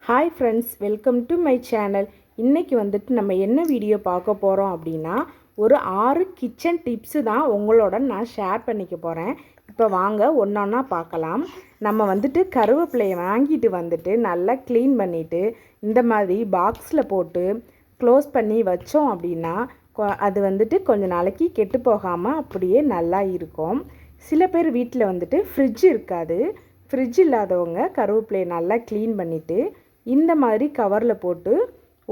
Hi friends, welcome to my channel. இன்றைக்கி வந்துட்டு நம்ம என்ன வீடியோ பார்க்க போகிறோம் அப்படின்னா, ஒரு 6 கிச்சன் டிப்ஸு தான் உங்களோட நான் ஷேர் பண்ணிக்க போகிறேன். இப்போ வாங்க ஒன்றா பார்க்கலாம். நம்ம வந்துட்டு கருவேப்பிலையை வாங்கிட்டு வந்துட்டு நல்லா க்ளீன் பண்ணிவிட்டு இந்த மாதிரி பாக்ஸில் போட்டு க்ளோஸ் பண்ணி வச்சோம் அப்படின்னா அது வந்துட்டு கொஞ்சம் நாளைக்கு கெட்டு போகாமல் அப்படியே நல்லா இருக்கும். சில பேர் வீட்டில் வந்துட்டு ஃப்ரிட்ஜ் இருக்காது. ஃப்ரிட்ஜ் இல்லாதவங்க கருவேப்பிலையை நல்லா க்ளீன் பண்ணிவிட்டு இந்த மாதிரி கவரில் போட்டு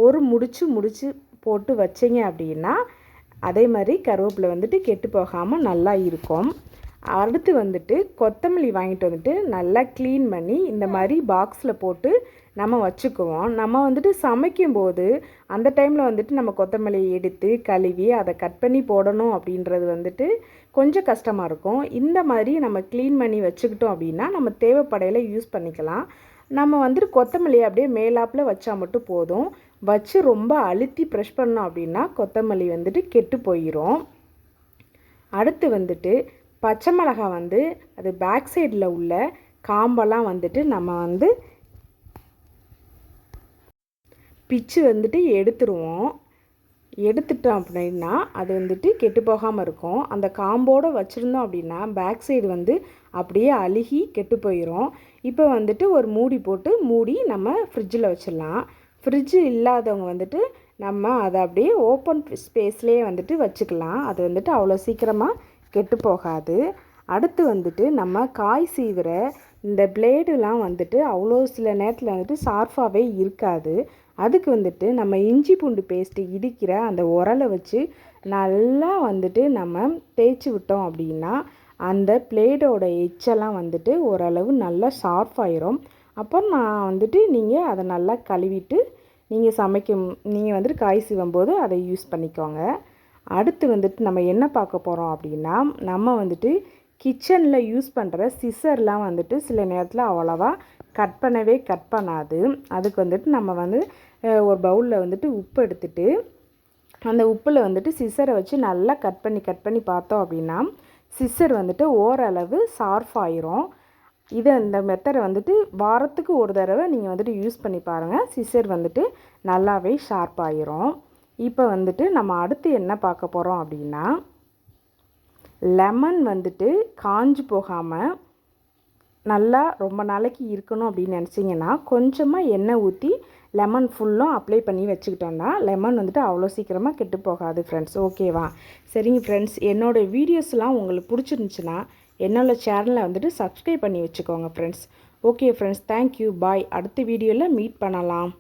ஒரு முடிச்சு போட்டு வச்சிங்க அப்படின்னா அதே மாதிரி கருவேப்பிலை வந்துட்டு கெட்டு போகாமல் நல்லா இருக்கும். அடுத்து வந்துட்டு கொத்தமல்லி வாங்கிட்டு வந்துட்டு நல்லா க்ளீன் பண்ணி இந்த மாதிரி பாக்ஸில் போட்டு நம்ம வச்சுக்குவோம். நம்ம வந்துட்டு சமைக்கும்போது அந்த டைமில் வந்துட்டு நம்ம கொத்தமல்லியை எடுத்து கழுவி அதை கட் பண்ணி போடணும் அப்படின்றது வந்துட்டு கொஞ்சம் கஷ்டமாக இருக்கும். இந்த மாதிரி நம்ம க்ளீன் பண்ணி வச்சுக்கிட்டோம் அப்படின்னா நம்ம தேவைப்படையில் யூஸ் பண்ணிக்கலாம். நம்ம வந்துட்டு கொத்தமல்லியை அப்படியே மேலாப்பில் வச்சா மட்டும் போதும். வச்சு ரொம்ப அழுத்தி ப்ரெஷ் பண்ணோம் அப்படின்னா கொத்தமல்லி வந்துட்டு கெட்டு போயிடும். அடுத்து வந்துட்டு பச்சை மிளகாய் வந்து அது பேக் சைடில் உள்ள காம்பெல்லாம் வந்துட்டு நம்ம பிச்சு வந்துட்டு எடுத்துருவோம். எடுத்துட்டோம் அப்படின்னா அது வந்துட்டு கெட்டு போகாமல் இருக்கும். அந்த காம்போடு வச்சுருந்தோம் அப்படின்னா பேக் சைடு வந்து அப்படியே அழுகி கெட்டு போயிடும். இப்போ வந்துட்டு ஒரு மூடி போட்டு மூடி நம்ம ஃப்ரிட்ஜில் வச்சிடலாம். ஃப்ரிட்ஜு இல்லாதவங்க வந்துட்டு நம்ம அதை அப்படியே ஓப்பன் ஸ்பேஸ்லேயே வந்துட்டு வச்சுக்கலாம். அது வந்துட்டு அவ்வளோ சீக்கிரமாக கெட்டு போகாது. அடுத்து வந்துட்டு நம்ம காய் சீவிர இந்த பிளேடுலாம் வந்துட்டு அவ்வளோ சில நேரத்தில் வந்துட்டு ஷார்ப்பாகவே இருக்காது. அதுக்கு வந்துட்டு நம்ம இஞ்சி பூண்டு பேஸ்ட்டு இடிக்கிற அந்த உரலை வச்சு நல்லா வந்துட்டு நம்ம தேய்ச்சி விட்டோம் அப்படின்னா அந்த பிளேடோட எச்செல்லாம் வந்துட்டு ஓரளவு நல்லா ஷார்ப்பாயிரும். அப்போ நான் வந்துட்டு நீங்கள் அதை நல்லா கழுவிட்டு நீங்கள் வந்துட்டு காய் சீவும்போது அதை யூஸ் பண்ணிக்கோங்க. அடுத்து வந்துட்டு நம்ம என்ன பார்க்க போகிறோம் அப்படின்னா, நம்ம வந்துட்டு கிச்சனில் யூஸ் பண்ணுற சிசர்லாம் வந்துட்டு சில நேரத்தில் அவ்வளோவா கட் பண்ணாது. அதுக்கு வந்துட்டு நம்ம ஒரு பவுலில் வந்துட்டு உப்பு எடுத்துட்டு அந்த உப்பில் வந்துட்டு சிசரை வச்சு நல்லா கட் பண்ணி பார்த்தோம் அப்படின்னா சிசர் வந்துட்டு ஓரளவு ஷார்ப் ஆயிரும். இந்த மெத்தடை வந்துட்டு வாரத்துக்கு ஒரு தடவை நீங்கள் வந்துட்டு யூஸ் பண்ணி பாருங்கள். சிசர் வந்துட்டு நல்லாவே ஷார்ப் ஆயிரும். இப்போ வந்துட்டு நம்ம அடுத்து என்ன பார்க்க போகிறோம் அப்படின்னா, லெமன் வந்துட்டு காஞ்சு போகாமல் நல்லா ரொம்ப நாளைக்கு இருக்கணும் அப்படின்னு நினச்சிங்கன்னா கொஞ்சமாக எண்ணெய் ஊற்றி லெமன் ஃபுல்லும் அப்ளை பண்ணி வச்சுக்கிட்டோன்னா லெமன் வந்துட்டு அவ்வளோ சீக்கிரமாக கெட்டு போகாது ஃப்ரெண்ட்ஸ். ஓகேவா? சரிங்க ஃப்ரெண்ட்ஸ், என்னோடய வீடியோஸ்லாம் உங்களுக்கு பிடிச்சிருந்துச்சுன்னா என்னோடய சேனலை வந்துட்டு சப்ஸ்கிரைப் பண்ணி வச்சுக்கோங்க ஃப்ரெண்ட்ஸ். ஓகே ஃப்ரெண்ட்ஸ், தேங்க்யூ, பாய். அடுத்த வீடியோவில் மீட் பண்ணலாம்.